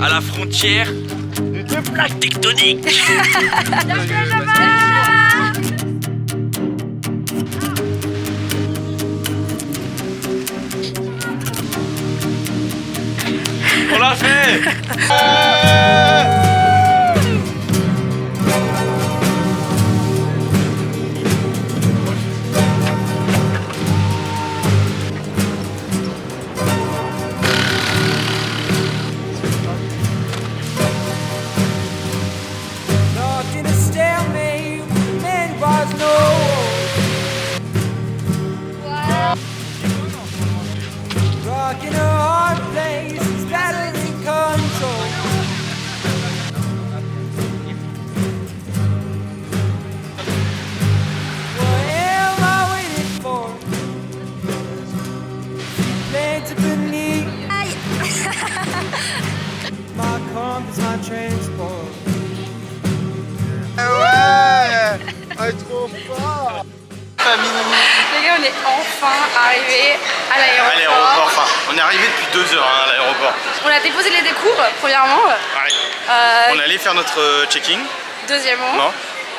à la frontière de deux plaques tectoniques. On l'a fait. In a hard place, battling control. What am I waiting for? Planes beneath. My compass, my transport. Ouais, trop fort. Les gars, on est enfin arrivés à l'aéroport. Enfin, on est arrivé depuis 2 heures à l'aéroport. On a déposé les décours, premièrement. Ouais. On allait faire notre checking. Deuxièmement. Non.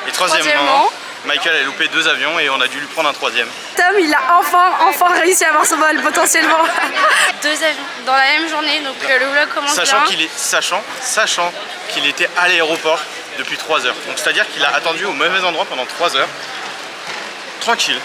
Et troisièmement, Michael a loupé 2 avions et on a dû lui prendre un 3e. Tom, il a enfin réussi à avoir son vol, potentiellement. 2 avions dans la même journée, donc le vlog commence Sachant bien. Sachant qu'il était à l'aéroport depuis 3 heures. Donc c'est-à-dire qu'il a attendu au mauvais endroit pendant 3 heures. Tranquille.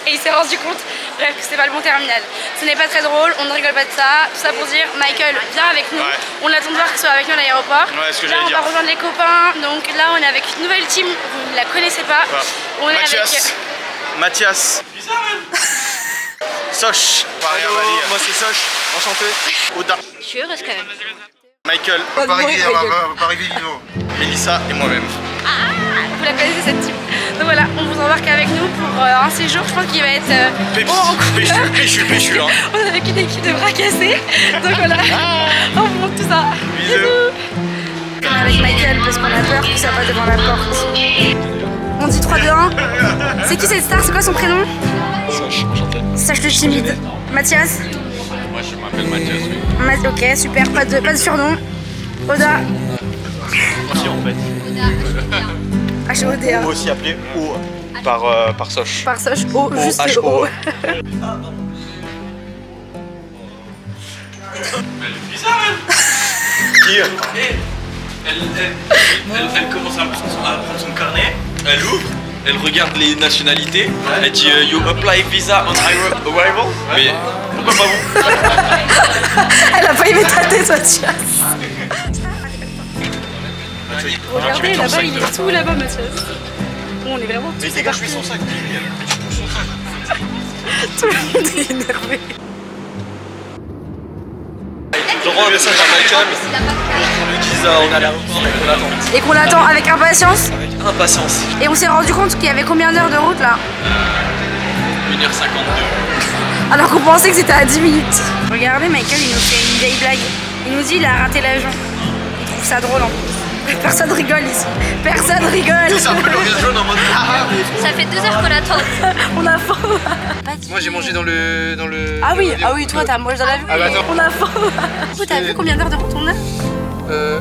Et il s'est rendu compte, bref, que c'était pas le bon terminal. Ce n'est pas très drôle, on ne rigole pas de ça. Tout ça pour dire, Michael, viens avec nous. Ouais. On attend de voir qu'il soit avec nous à l'aéroport. Ouais, ce que là, on va rejoindre les copains. Donc là, on est avec une nouvelle team. Vous ne la connaissez pas. Ouais. On est avec Mathias. Soch. Moi c'est Soch. Enchanté. Oda. Je suis heureuse quand même. Michael. On va pas arriver vivant. Mélissa et moi-même. Vous la connaissez cette team. Donc voilà, on vous embarque avec nous pour un séjour, je pense qu'il va être péchu hein. On est avec une équipe de bras cassés. Donc voilà, on vous montre tout ça. Bisous. On est avec Michael parce qu'on a peur que ça va devant la porte. On dit 3, 2, 1. C'est qui cette star? C'est quoi son prénom? Soch, enchanté. Sache le timide. Mathias? Moi je m'appelle Mathias, oui. Ok, super, pas de surnom. Oda? Aussi en fait. H-O-D-A. Aussi appelé O par Soch. Par Soch, O, juste le O. Elle est bizarre elle commence à prendre son carnet, elle ouvre, elle regarde les nationalités, elle dit you apply visa on arrival. Mais pourquoi pas vous? Elle a pas aimé ta tête, Mathias. Regardez, là-bas, il est tout là-bas, Mathias. Bon, on est vraiment tous. Mais dégage-lui son sac. Tout le monde est énervé. J'envoie un message à Michael pour qu'on lui dise on est à l'aéroport et qu'on l'attend. Et qu'on l'attend avec impatience. Avec impatience. Et on s'est rendu compte qu'il y avait combien d'heures de route là? 1h52. Alors qu'on pensait que c'était à 10 minutes. Regardez, Michael, il nous fait une vieille blague. Il nous dit il a raté l'avion. Il trouve ça drôle en plus. Personne rigole ici. Personne rigole. C'est un peu le rire jaune en mode Ça fait 2 heures qu'on l'attend. On a faim. Moi j'ai mangé dans le. Ah oui, toi t'as mangé dans l'avion. Ah bah attends. On a faim. Du coup, t'as vu combien d'heures de route on a?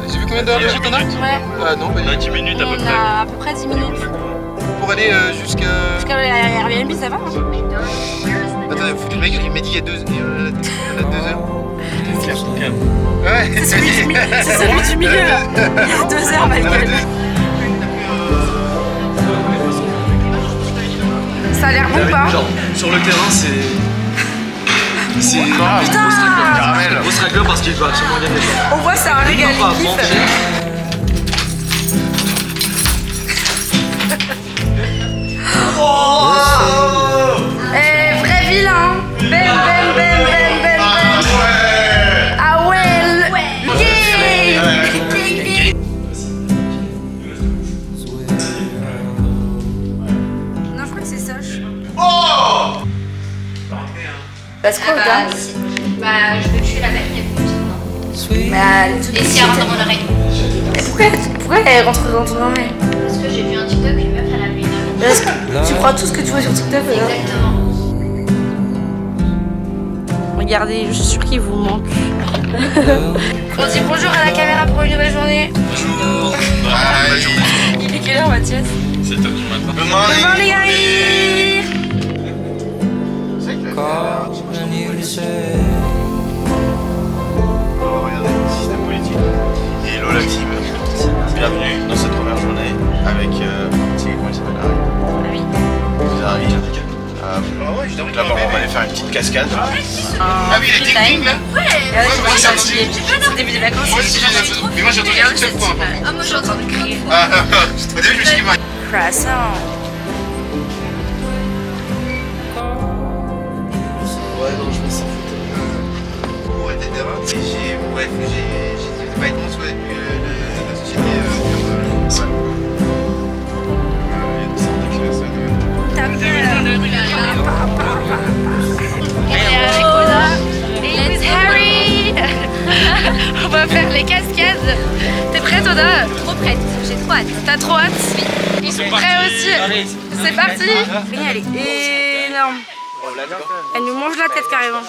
J'ai vu combien d'heures de route on a? Ouais. Ah non, pas 10 minutes à peu On près. a à peu près 10 minutes. Pour aller jusqu'à. Jusqu'à Airbnb, ça va hein? Attends, faut que le mec il m'a dit il y a 2 heures. Ouais, C'est celui du milieu là. Il y a 2 heures, Michael. Ça a l'air bon ou pas? Genre, sur le terrain, c'est. C'est. Putain! Grosse règle parce qu'il doit absolument gagner. On voit, c'est un régal, il kiffe. Eh, vrai vilain! Ben, ben, ben, ben, ben, ben. Ah ouais! Yeah! Non, je crois que c'est Soch. Oh! Parce quoi, Bah, je veux tuer la mec qui a fait Mais et si elle rentre dans mon oreille. pourquoi elle rentre dans ton oreille? Parce que j'ai vu un TikTok, une meuf, elle a vu une heure. Tu crois tout ce que tu vois sur TikTok là? Exactement. Regardez, je suis sûre qu'il vous manque. On dit bonjour à la caméra pour une nouvelle journée. Bonjour. Il est quelle heure, Mathias? 7h du matin. Good morning. Bonjour les gars. Calling you to say Oh, regardez, système politique. Hello la team. Bienvenue dans cette première journée avec comment il s'appelle, Harry. Vous arrivez, donc là-bas on va aller faire une petite cascade. Ah oui, les ting-ting là. C'est le début des vacances. Mais moi j'ai entendu une seule fois. Ah, moi j'ai entendu crier. Au début je me suis dit, Croissant. ouais, non, je me sens foutu. Ouais, etc. Bref, j'ai pas été mon souhait depuis la société. Let's Harry. On va faire les cascades. T'es prête, Oda? Trop prête, j'ai trop hâte. T'as trop hâte? Ils sont prêts aussi. C'est parti. Elle est énorme. Elle nous mange la tête carrément.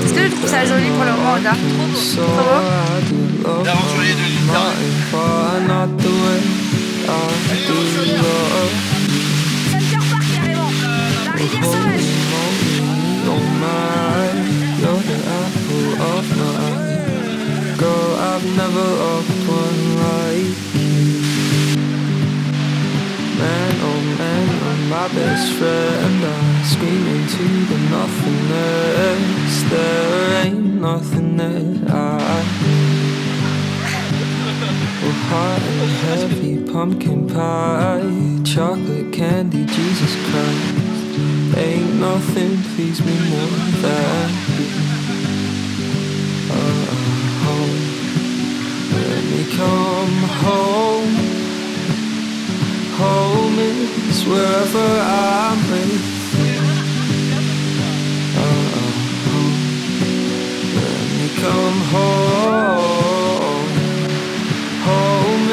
Est-ce que tu trouves ça joli pour le moment, Oda? so Trop beau. I do love L'aventurier de l'île nothing but not the way I do love Center Park carrément. La rivière sauvage. oh my, you're the apple of my eye. Girl, I've never loved one like you. Man, oh man, you're my best friend. I scream into the nothingness. There ain't nothing that well, hot and heavy, pumpkin pie, chocolate candy, Jesus Christ. Ain't nothing please me more than home. Let me come home. Home is wherever I'm with you. Home. Let me come home. Home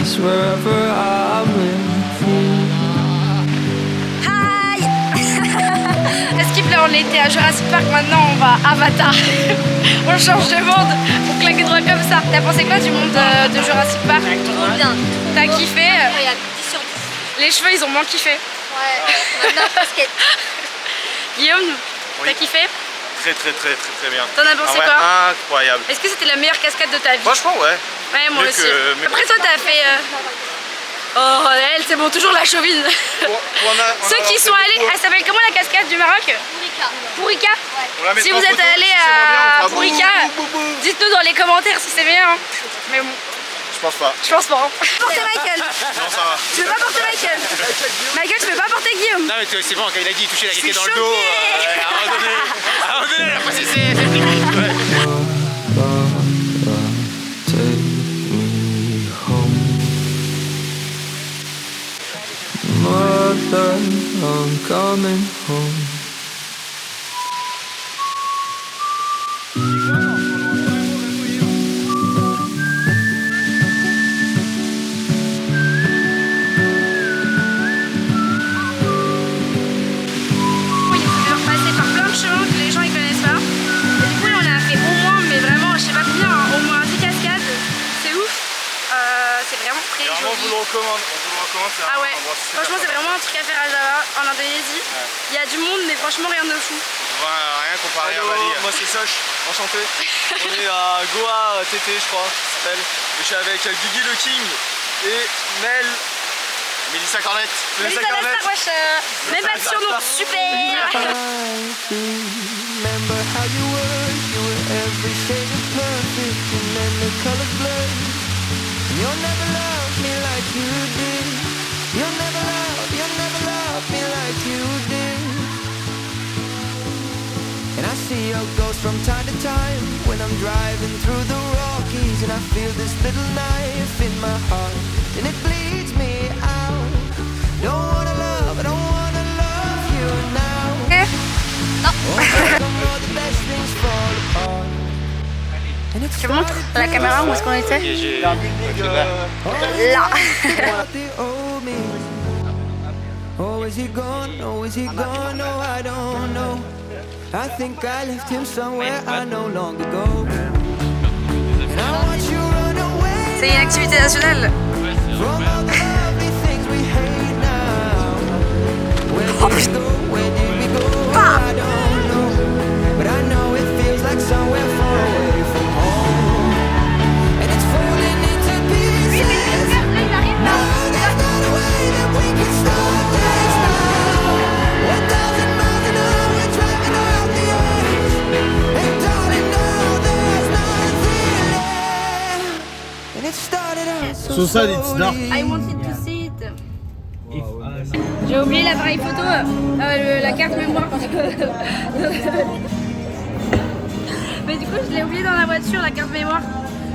is wherever I'm with you. Hi. Est-ce là on était à Jurassic Park, maintenant on va à Avatar. On change de monde, on claque des doigts comme ça. T'as pensé quoi du monde de Jurassic Park? Trop bien. T'as kiffé? Incroyable, 10 sur 10. Les cheveux ils ont moins kiffé. Ouais, maintenant basket. Guillaume, t'as kiffé? Très bien. T'en as pensé Ah ouais, quoi? incroyable. Est-ce que c'était la meilleure cascade de ta vie? Franchement, ouais. Ouais, moi mieux aussi. que- Après toi t'as fait... Oh elle, c'est bon, toujours la chauvine. Ceux qui sont allés... Elle s'appelle comment la cascade du Maroc? Pourika. Pourika? On la Si mettra vous en êtes photo, allés si c'est moins bien, on à fera Pourika, bou, bou, bou. dites-nous dans les commentaires si c'est bien. Hein. Mais bon, Je pense pas. je pense pas. Hein. Porter Michael. Non, ça va. Tu veux pas porter Michael? Michael, tu peux pas porter Guillaume. Non mais c'est bon, quand il a dit il touchait la suis casquette dans le dos, choquée. à un moment donné, la fois c'est limite. Ouais. Take me home. Mother, I'm coming home. Oui, il faut passer par plein de chemins que les gens ils connaissent pas. Et du coup, là, on a fait au moins, mais vraiment, je sais pas combien, hein, au moins 10 cascades. C'est ouf. C'est vraiment très Vraiment, on joli. vous le recommande. On vous le recommande. C'est Ah un ouais, endroit super franchement, c'est sympa. vraiment un truc à faire à Java, en Indonésie. Il y a du monde, mais franchement, rien de fou. On va rien comparer à Bali. Moi c'est Soch, enchanté. On est à Goa TT je crois, ça s'appelle. Et je suis avec Guigui le King et Mel. Mélissa Cornette. Melissa Lester, wesh, même pas de surnom, super. Remember how you were every shade of perfect and then the colors blurred. You'll never love me like you did. You'll never love me like you did. And I see your ghost from time to time when I'm driving through the Rockies, and I feel this little knife in my heart and it bleeds me out. Don't wanna love you now. Oh, the best things fall apart. And Tu montres à la caméra où est-ce qu'on était? Là. Oh, is he gone? Oh, is he gone? No, I don't know. I think I left him somewhere I no longer go. And I watch you run away. C'est une activité nationale. From all the lovely things we hate now. Where did we go? Where did we go? I don't know. But I know it feels like somewhere far away from home. And it's falling into pieces. No, there's not a way that we can stop this now. 1,000 miles an hour, we're driving around the edge. And darling, now there's nothing left. And it started out so sad, it's dark. slowly. I wanted to see it. J'ai oublié l'appareil photo, la carte mémoire. Mais du coup, je l'ai oublié dans la voiture, la carte mémoire.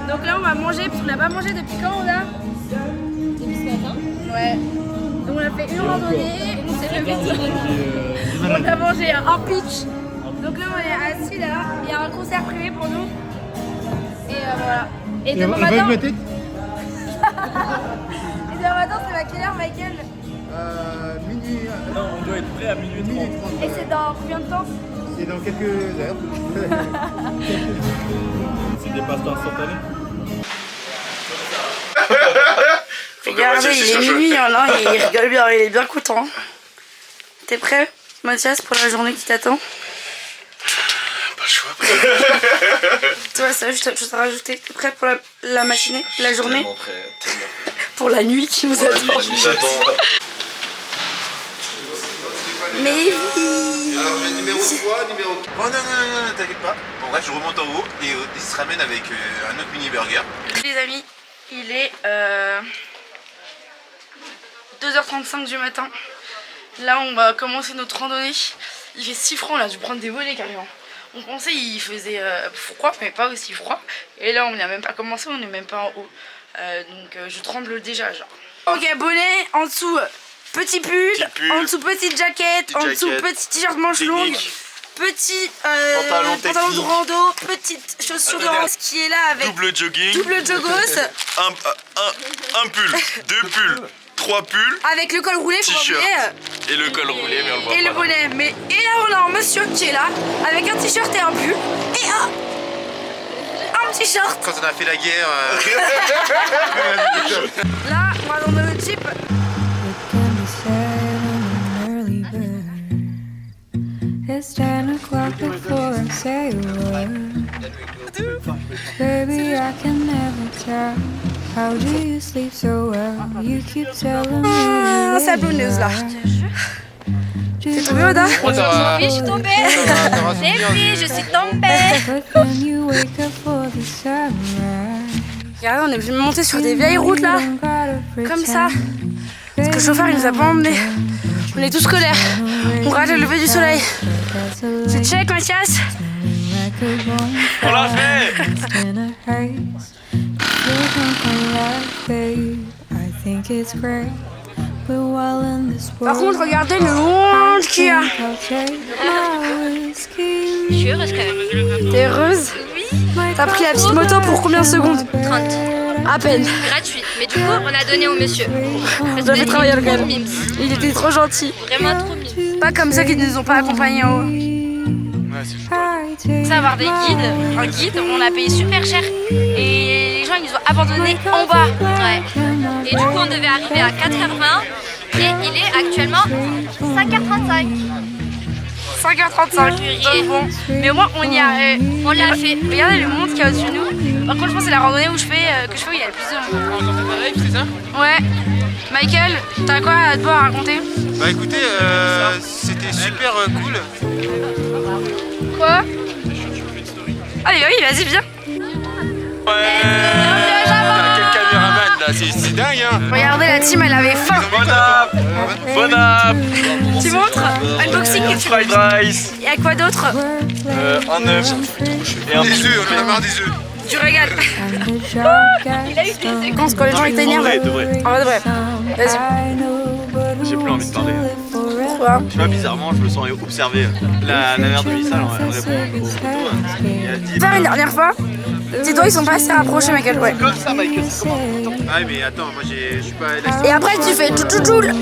Donc là, on va manger, parce qu'on n'a pas mangé depuis quand on a? Depuis ce matin. Ouais. Donc on a fait une randonnée, on s'est levé. On a mangé un pitch. Donc là, on est assis là. Il y a un concert privé pour nous. Et voilà. Et demain matin. Et demain matin, c'est à quelle heure, Michael? Minuit. Non, on doit être prêt à minuit 30. Et c'est dans combien de temps? C'est dans quelques heures. C'est des passes instantanées. Regardez, il est minuit, là, il rigole bien, il est bien content. T'es prêt, Mathias, pour la journée qui t'attend? Pas le choix. Toi, ça, je te rajouter. T'es prêt pour la matinée, la journée? Tellement prêt. Pour la nuit qui nous attend. Mais oui. Alors, j'ai numéro 3, numéro 4. Oh non, t'inquiète pas. Bon, bref, je remonte en haut et il se ramène avec un autre mini burger. Les amis, il est 2h35 du matin. Là, on va commencer notre randonnée. Il fait si froid, on a dû prendre des volets carrément. On pensait qu'il faisait froid, mais pas aussi froid. Et là, on n'a même pas commencé, on n'est même pas en haut. Donc, je tremble déjà, genre. Ok, bonnet, en dessous, petit pull, en dessous, petite jaquette, en dessous, petit t-shirt manche longue. Petit pantalon de rando, petite chaussure de rando qui est là avec Double jogging. double joggos. Un pull, 2 pulls, 3 pulls. Avec le col roulé, faut pas T-shirt. oublier. Et le col roulé, mais on le voit Et pas. le bonnet. Mais et là on a un monsieur qui est là avec un t-shirt et un pull et un petit short. Quand on a fait la guerre. Là on va dans le Jeep. It's 10 o'clock before I say a word. Baby, I can never tell. How do you sleep so well? You keep telling me. Ah, sablonneuse là. T'es tombée, Oda? Oui, je suis tombée. C'est oui, je suis tombée. But then you wake up for the sunrise. Regardez, on est monté sur des vieilles routes là, comme ça. Parce que le chauffeur il nous a pas emmenés. On est tous scolaires. On rate le lever du soleil. C'est check, Mathias. On l'a fait. Par contre, regardez le monde qu'il y a. Je suis heureuse quand même. T'es heureuse? T'as pris la petite moto pour combien de secondes? 30. À peine. Gratuit. Mais du coup, on a donné au monsieur. Parce J'avais qu'il travaillé est le trop gars. mimes. Il était trop gentil. Vraiment trop mimes. Pas comme ça qu'ils ne nous ont pas accompagnés en haut. Ça avoir des guides, un guide, on l'a payé super cher et les gens ils nous ont abandonnés en bas. Ouais. Et du coup on devait arriver à 4h20 et il est actuellement 5h35. 5h35. Purée. Bon. Mais au moins on y a. On l'a fait. Regardez le monde qu'il y a au-dessus de nous. Par contre, je pense que c'est la randonnée où je fais, où il y a le plus de monde. C'est ça? Ouais. Michael, t'as quoi à te voir à raconter? Bah écoutez, c'était super cool. Quoi? Allez, oui, vas-y, viens. Ouais. Quel caméraman là, c'est dingue hein. Regardez, la team, elle avait faim. Bon app. Tu montres? Unboxing. Fried rice. Et à quoi d'autre? Un œuf et un Des œufs, on en a marre des œufs. Du régal. Il a eu des séquences quand les gens étaient énervés. De vrai. En vrai, de vrai. Vas-y. J'ai plus envie de parler. Quoi? Je sais pas, bizarrement, je me sens observé. La mère de Missa, elle répond aux photos. Elle a dit Faire une dernière fois. Tes doigts ils sont pas assez rapprochés, Michael, ouais. Comme ça, Michael, c'est comment? Ah, mais attends, moi je suis pas élastique. Et après tu fais tchou-tchou-tchoul.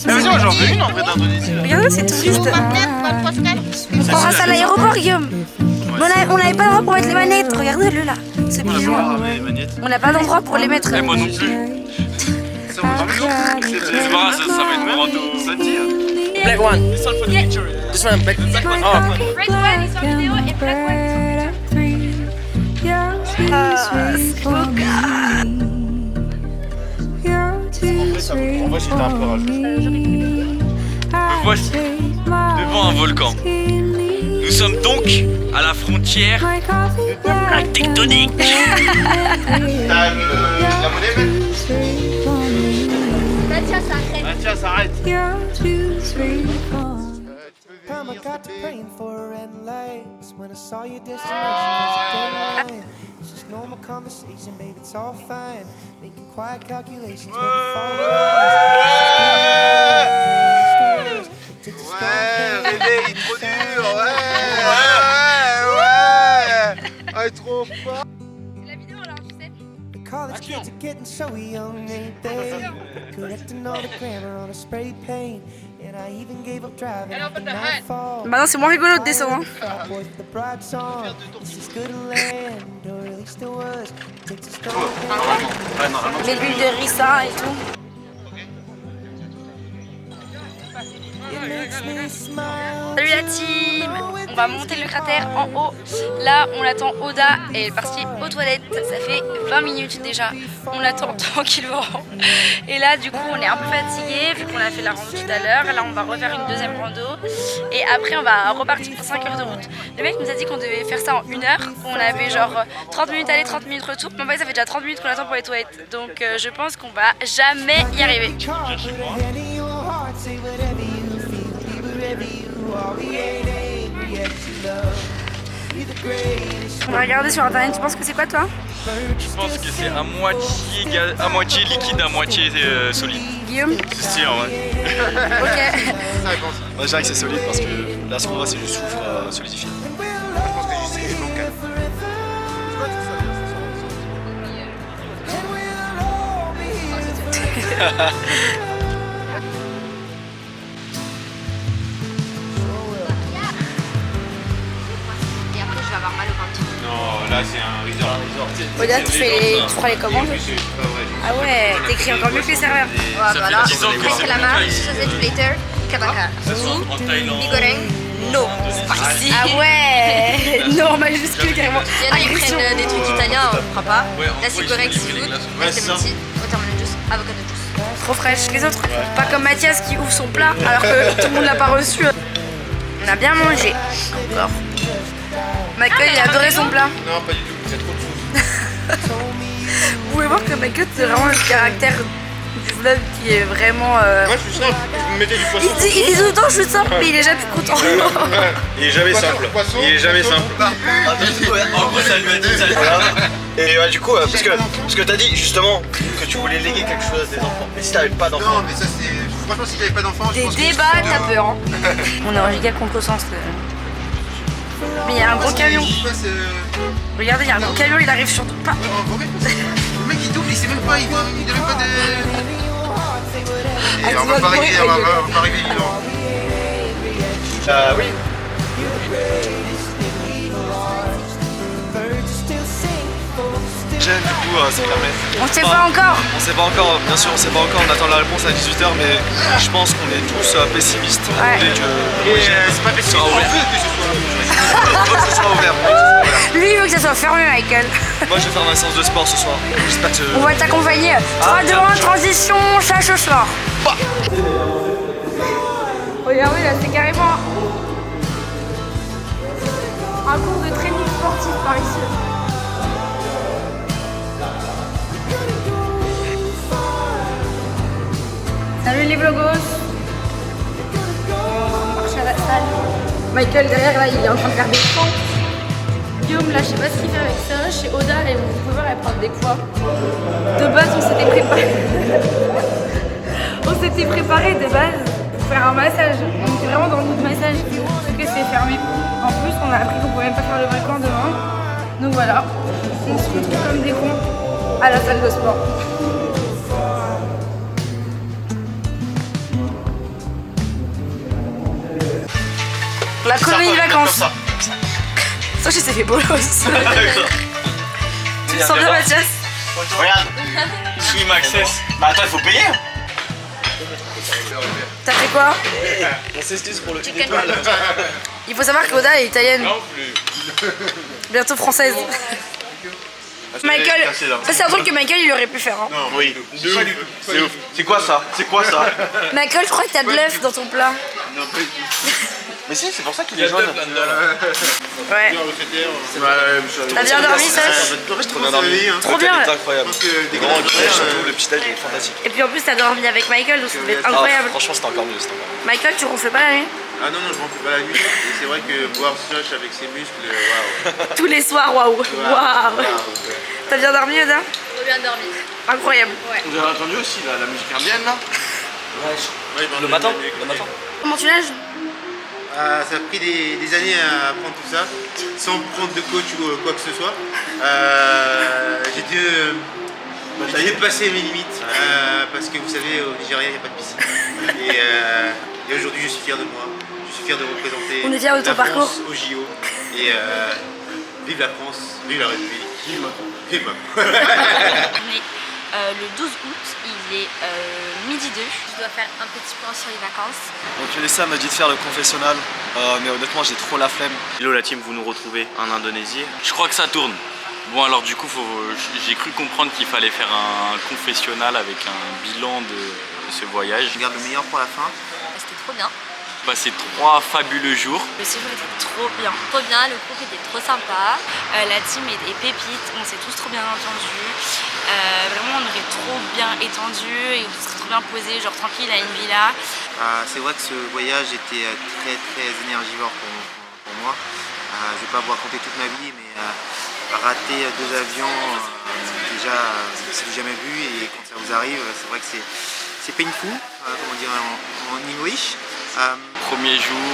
Mais vas-y, moi j'en veux une en vrai d'Indonésie. Regardez, c'est tout juste. On prendra ça à l'aéroport, Guillaume. Mais on n'avait pas d'endroit pour mettre les manettes. Regardez-le là. C'est On a pigeon. pas ramené les magnettes. On n'a pas d'endroit pour les mettre. Et moi non plus. Ça va dans le jour. C'est pas grave, ça va être mon rando. Ça te dit? Black one. This one for the picture. This one, black one. Red One est sur vidéo et Black En vrai, j'étais un peu rageux. Me voici devant un volcan. Nous sommes donc à la frontière de deux plaques tectoniques. T'as la monnaie, même? Mathias, arrête. Mathias, arrête. Time I got to praying for a red lights when I saw your destination. It's just normal conversation, babe, it's all fine. Making quiet calculations, Ouais, bébé, il est trop dur. Ouais. Ah, trop fort. C'est la vidéo alors, tu sais. The college kids are getting so young, ain't they? Correcting all the grammar on a spray paint. And I even gave up driving after nightfall. Maintenant c'est moins rigolo de descendre. Boys with the bright song. Is this good land? Or at least it was. Takes a strong Ouais, normalement. Les bulles de ricin et tout. It makes me smile. Salut la team. On va monter le cratère en haut. Là, on attend Oda et elle est partie aux toilettes. Ça fait 20 minutes déjà. On l'attend tranquillement. Et là, du coup, on est un peu fatigué vu qu'on a fait la rando tout à l'heure. Là, on va refaire une deuxième rando. Et après, on va repartir pour 5 heures de route. Le mec nous a dit qu'on devait faire ça en 1 heure. On avait genre 30 minutes aller, 30 minutes retour. Mais en fait, ça fait déjà 30 minutes qu'on attend pour les toilettes. Donc, je pense qu'on va jamais y arriver. Car, put a hand in your heart, say whatever you feel, be wherever you are. We ain't angry yet, you love. Be the greatest. On va regarder sur internet. Tu penses que c'est quoi toi? Je pense que c'est à moitié liquide, à moitié solide. Guillaume? C'est sûr, ouais. Ok. Moi je dirais que c'est solide parce que là ce qu'on voit c'est du soufre solidifié. Je pense que c'est juste local. Et après, je vais avoir mal au ventre. Non, là c'est un resort. Oda, tu feras les commandes? C'est pas vrai. Ah ouais, t'écris encore mieux que les serveurs. Ouais, Ça voilà. fait 10 ans que c'est Lama, le cas ici. sausage platter, kabaka. Ça se trouve en Thaïlande. Mi goreng, no. Spicy. Ah ouais. Non, majuscule carrément. Il y en a qui prennent des trucs italiens, on prend pas. Ouais, en Là, gros, c'est ils goreng, sont livrés les seafood, glaçons. Ouais, c'est ça. lemon tea, watermelon juice, avocado juice. Trop fraîche. Les autres, pas comme Mathias qui ouvre son plat alors que tout le monde l'a pas reçu. On a bien mangé. Encore. Michael, il a adoré son plat. Non, pas du tout, c'est trop de sauce. Vous pouvez voir que Michael, c'est vraiment le caractère du vlog qui est vraiment. Moi je suis simple, je me mettais du poisson. Il dit tout le temps je suis simple, mais il est jamais content. Il est jamais simple. Il est jamais simple. En gros ça lui a dit ça. Et ouais, du coup, parce que t'as dit justement que tu voulais léguer quelque chose à tes enfants. Mais si t'avais pas d'enfants. Non, mais ça c'est. Franchement, si t'avais pas d'enfant, je Des pense que. débats, t'as peur. Hein. On est en giga contresens. Mais il y a un gros camion. Regardez, il y a un gros camion, il arrive sur tout pas. Le mec il double, il sait même pas, il a même pas de. Et Ah, on va pas arriver, on va pas arriver vivant. Oui. Gêne, Du coup, ça permet. On sait pas encore. On sait pas encore, bien sûr, on sait pas encore, on attend la réponse à 18h, mais je pense qu'on est tous pessimistes. Ouais. Dès que C'est pas possible, on veut que ce soit. ce sera ouvert. Lui, il veut que ça soit fermé, Michael. Moi, je vais faire ma séance de sport ce soir. J'espère que. On va t'accompagner. 3, 2, 1, transition, chasse au soir. Regardez, là, c'est carrément un cours de training sportif par ici. Salut les vlogos. On marche à la salle. Michael derrière là il est en train de faire des pompes. Guillaume là je sais pas ce qu'il fait avec ça. Chez Oda et vous pouvez voir elle prend des poids. De base on s'était préparé. On s'était préparé de base pour faire un massage. On était vraiment dans le mood massage, sauf que c'est fermé. En plus, on a appris qu'on pouvait même pas faire le volcan demain. Donc voilà, on se retrouve comme des cons à la salle de sport. La colonie de vacances. Ça, je sais fait bolos. Tu te sens bien, Mathias? Regarde. Swim Access. Bah attends, il faut payer. T'as fait quoi? On s'excuse pour le Chicken. étoile. Il faut savoir qu'Oda est italienne, Non plus. bientôt française. Michael, ça c'est un truc que Michael il aurait pu faire. Hein. Non, oui. C'est ouf. C'est quoi ça? C'est quoi ça? Michael, je crois que t'as de l'œuf dans ton plat. Mais si, c'est pour ça qu'il est jaune. Ouais. T'as bien dormi, ça? J'ai trop bien dormi. Trop bien. C'est incroyable. Vraiment, le petit déj est fantastique. Et puis en plus, t'as dormi avec Michael, donc ça devait être incroyable. Franchement, c'était encore mieux. Michael, tu ronfles pas la nuit? Ah non, non, je rentre pas la nuit. C'est vrai que boire slush avec ses muscles, waouh. Tous les soirs, waouh. Waouh. T'as bien dormi, Oda? Trop bien dormi. Incroyable. Vous avez entendu aussi la musique indienne là? Le matin. Comment tu nages? Ça a pris des années à apprendre tout ça, sans prendre de coach ou quoi que ce soit. J'ai dû dépasser mes limites, parce que vous savez, au Nigeria, il n'y a pas de piscine. Et aujourd'hui, je suis fier de moi. Je suis fier de représenter On est fiers de ton la France parcours. au JO. Et vive la France, vive la République. Vive Macron. Vive Macron. On est le 12 août, il est midi 2. Je dois faire un petit point sur les vacances. Donc Elissa m'a dit de faire le confessionnal, mais honnêtement j'ai trop la flemme. Hello la team, vous nous retrouvez en Indonésie. Je crois que ça tourne. Bon alors du coup, j'ai cru comprendre qu'il fallait faire un confessionnal avec un bilan de ce voyage. Je garde le meilleur pour la fin. C'était trop bien. Passé 3 fabuleux jours. Le séjour était trop bien. Trop bien, le groupe était trop sympa. La team est pépite, on s'est tous trop bien entendus. Vraiment, on aurait trop bien étendu et on serait trop bien posé, genre tranquille à une villa. C'est vrai que ce voyage était très énergivore pour moi. Je ne vais pas vous raconter toute ma vie, mais rater 2 avions, déjà c'est du jamais vu, et quand ça vous arrive, c'est vrai que c'est painful, comment dire en English. Premier jour,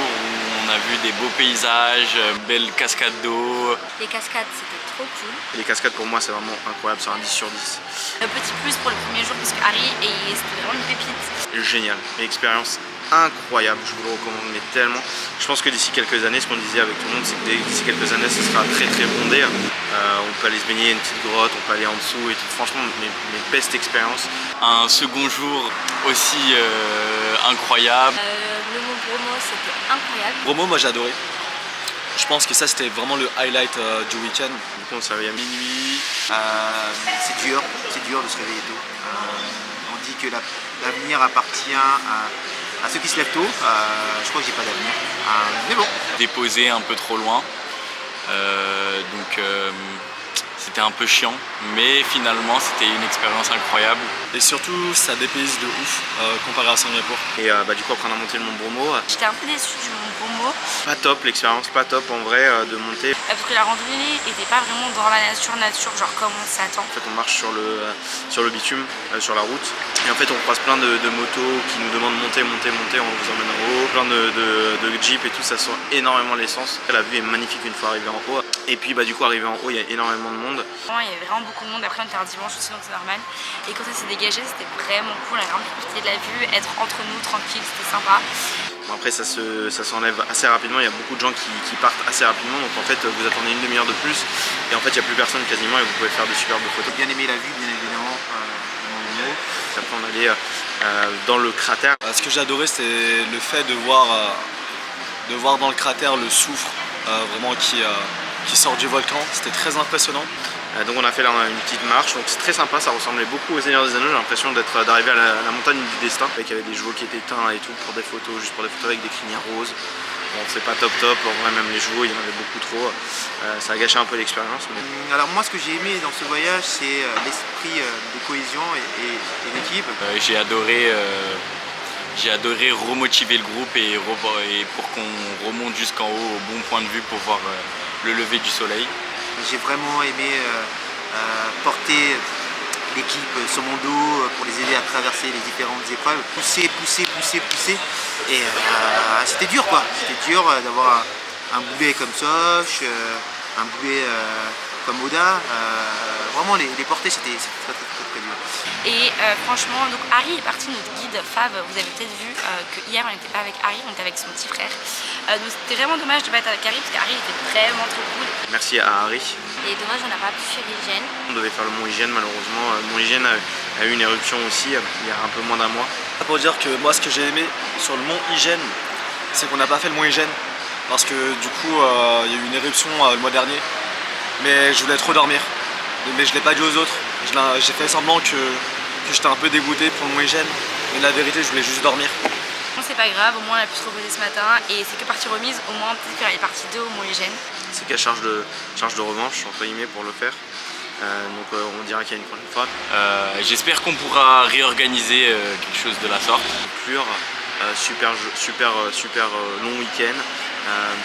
on a vu des beaux paysages, belles cascades d'eau. Les cascades, c'était trop cool. Les cascades pour moi c'est vraiment incroyable, c'est un 10 sur 10. Le petit plus pour le premier jour, parce que Harry, c'était vraiment une pépite. Génial, une expérience incroyable, je vous le recommande mais tellement. Je pense que d'ici quelques années, ce qu'on disait avec tout le monde, c'est que d'ici quelques années ce sera très bondé. On peut aller se baigner, une petite grotte, on peut aller en dessous et tout. Franchement mes best expériences. Un second jour aussi incroyable. Le mot Bromo, c'était incroyable. Bromo, moi j'ai adoré. Je pense que ça c'était vraiment le highlight du week-end. Du coup on s'est réveillé à minuit. C'est dur de se réveiller tôt. On dit que l'avenir appartient à ceux qui se lèvent tôt. Je crois que j'ai pas d'avenir. Mais bon. Déposé un peu trop loin. Donc c'était un peu chiant, mais finalement c'était une expérience incroyable. Et surtout ça dépayse de ouf comparé à Singapour. Et du coup après on a monté le Mont Bromo. J'étais un peu déçue du Mont Bromo. Pas top l'expérience, pas top en vrai de monter. Parce que la randonnée n'était pas vraiment dans la nature, genre comme on s'attend. En fait on marche sur le bitume, sur la route. Et en fait on croise plein de motos qui nous demandent de monter, on vous emmène en haut. Plein de jeeps et tout, ça sent énormément l'essence. La vue est magnifique une fois arrivé en haut. Et puis du coup arrivé en haut il y a énormément de monde. Il y avait vraiment beaucoup de monde, après on était un dimanche aussi donc c'est normal. Et quand ça s'est dégagé c'était vraiment cool, on a vraiment profité de la vue, être entre nous tranquille, c'était sympa. Bon, après ça s'enlève assez rapidement, il y a beaucoup de gens qui partent assez rapidement, donc en fait vous attendez une demi-heure de plus et en fait il n'y a plus personne quasiment et vous pouvez faire de superbes photos. J'ai bien aimé la vue, bien évidemment. Après on allait dans le cratère. Ce que j'ai adoré c'était le fait de voir dans le cratère le soufre vraiment qui sort du volcan, c'était très impressionnant. Donc on a fait là une petite marche, donc c'est très sympa, ça ressemblait beaucoup au Seigneur des Anneaux, j'ai l'impression d'arriver à la montagne du destin. Il y avait des chevaux qui étaient teints et tout pour des photos, juste pour des photos avec des crinières roses. Bon c'est pas top, en vrai même les chevaux il y en avait beaucoup trop, ça a gâché un peu l'expérience. Mais... Alors moi ce que j'ai aimé dans ce voyage c'est l'esprit de cohésion et d'équipe. J'ai adoré remotiver le groupe et pour qu'on remonte jusqu'en haut au bon point de vue pour voir le lever du soleil. J'ai vraiment aimé porter l'équipe sur mon dos pour les aider à traverser les différentes épreuves. Pousser. Et c'était dur quoi. C'était dur d'avoir un boulet comme Soch, un boulet comme Oda. Vraiment les porter c'était très dur. Et franchement, donc Harry est parti, notre guide Fab. Vous avez peut-être vu que hier on n'était pas avec Harry, on était avec son petit frère. Donc c'était vraiment dommage de pas être avec Harry parce qu'Harry était vraiment trop cool. Merci à Harry. Et dommage on n'a pas pu faire l'hygiène. On devait faire le Mont Hygiène malheureusement. Le Mont Hygiène a eu une éruption aussi il y a un peu moins d'un mois. Pour dire que moi ce que j'ai aimé sur le Mont Hygiène, c'est qu'on n'a pas fait le Mont Hygiène parce que du coup il y a eu une éruption le mois dernier. Mais je voulais trop dormir. Mais je l'ai pas dit aux autres. J'ai fait semblant que j'étais un peu dégoûté pour le Mont Hygiène. Mais la vérité je voulais juste dormir. Bon, c'est pas grave, au moins on a pu se reposer ce matin et c'est que partie remise, au moins peut-être qu'il y a partie 2 au Mont Hygiène. C'est qu'à charge de revanche entre guillemets pour le faire. Donc on dira qu'il y a une prochaine fois. J'espère qu'on pourra réorganiser quelque chose de la sorte. Conclure, super long week-end,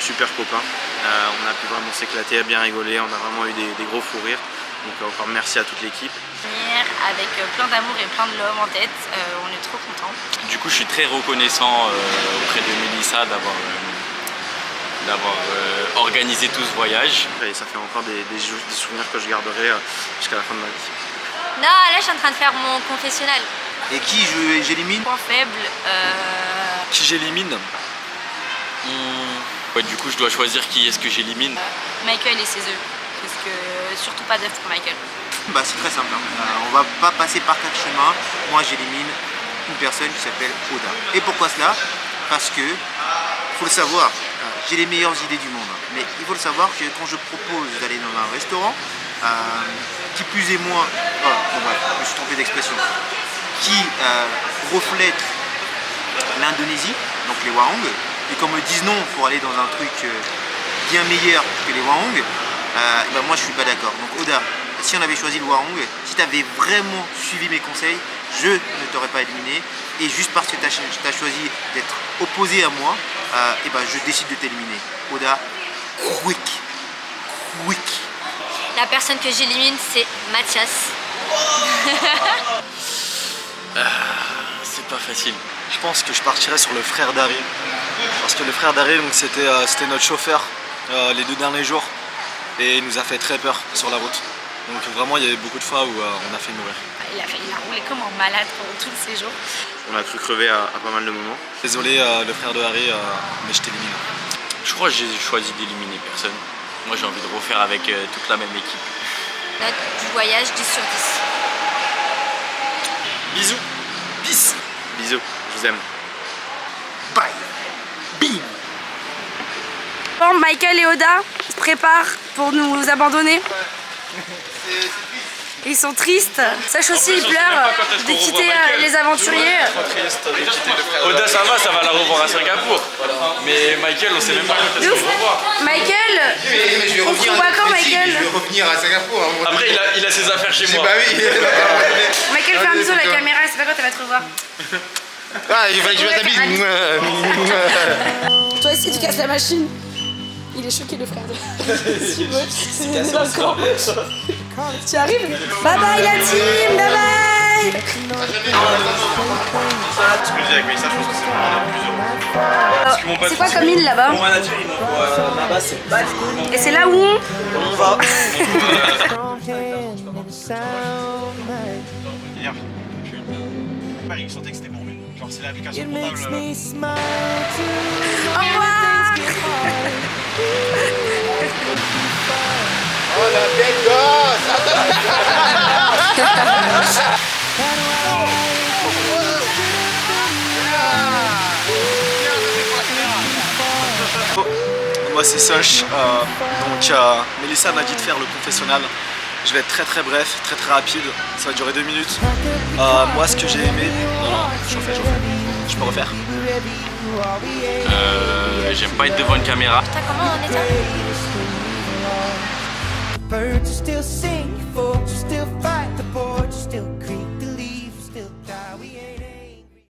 super copain. On a pu vraiment s'éclater, bien rigoler, on a vraiment eu des gros fous rires. Donc encore merci à toute l'équipe. Avec plein d'amour et plein de love en tête, on est trop contents. Du coup je suis très reconnaissant auprès de Mélissa d'avoir organisé tout ce voyage. Et ça fait encore des souvenirs que je garderai jusqu'à la fin de ma vie. Non, là je suis en train de faire mon confessionnal. Et qui j'élimine? Point faible. Qui j'élimine? Ouais, du coup je dois choisir qui est-ce que j'élimine. Michael et ses œufs. Parce que surtout pas d'œufs pour Michael. Bah c'est très simple, on va pas passer par 4 chemins. Moi j'élimine une personne qui s'appelle Oda. Et pourquoi cela? Parce que, faut le savoir, j'ai les meilleures idées du monde. Mais il faut le savoir que quand je propose d'aller dans un restaurant, qui plus est moins, je me suis trompé d'expression, qui reflète l'Indonésie, donc les Warung, et qu'on me dise non pour aller dans un truc bien meilleur que les Warung, ben moi je suis pas d'accord. Donc Oda, si on avait choisi le Warung, si tu avais vraiment suivi mes conseils, je ne t'aurais pas éliminé. Et juste parce que tu as choisi d'être opposé à moi, et ben je décide de t'éliminer. Oda, quick. La personne que j'élimine, c'est Mathias. C'est pas facile. Je pense que je partirais sur le frère d'Harry. Parce que le frère d'Harry, c'était notre chauffeur les 2 derniers jours. Et il nous a fait très peur sur la route. Donc vraiment il y avait beaucoup de fois où on a fait mourir. Il a roulé comme un malade pendant tout le séjour. On a cru crever à pas mal de moments. Désolé le frère de Harry, mais je t'élimine. Je crois que j'ai choisi d'éliminer personne. Moi j'ai envie de refaire avec toute la même équipe. Note du voyage 10 sur 10. Bisous. Peace. Bisous, je vous aime. Bye. Bim. Bon, Michael et Oda se préparent pour nous abandonner. Ils sont tristes. Sach aussi, ils pleurent de quitter les aventuriers. Oda ça va la revoir à Singapour. Mais Michael on sait même pas quand est-ce qu'on va revoir. Michael, on se voit quand Michael? Je vais revenir à Singapour. Après il a ses affaires chez moi. Bah oui. Michael, fais un bisou à la caméra, c'est pas quand elle va te revoir. Ah, il fallait que je fasse la bise. Toi aussi, tu casses la machine. Il est choqué, le frère de... C'est dans le camp. Tu arrives? Bye bye la team, bye bye. Ce que je dis avec Mélissa, je pense que c'est vraiment le plus heureux. C'est quoi comme île là-bas? Pour manager, il m'envoie Là-bas c'est Bali. Et c'est là où On va. Il sentait que c'était pour lui. Genre c'est l'application portable. Au revoir. Oh la belle Moi c'est Soch. Donc Mélissa m'a dit de faire le confessionnal. Je vais être très bref, très rapide. Ça va durer 2 minutes. Moi ce que j'ai aimé. Non, je refais. Je peux refaire. J'aime pas être devant une caméra. Putain, comment on est là? Birds still sing, folks still fight, the boards still creak.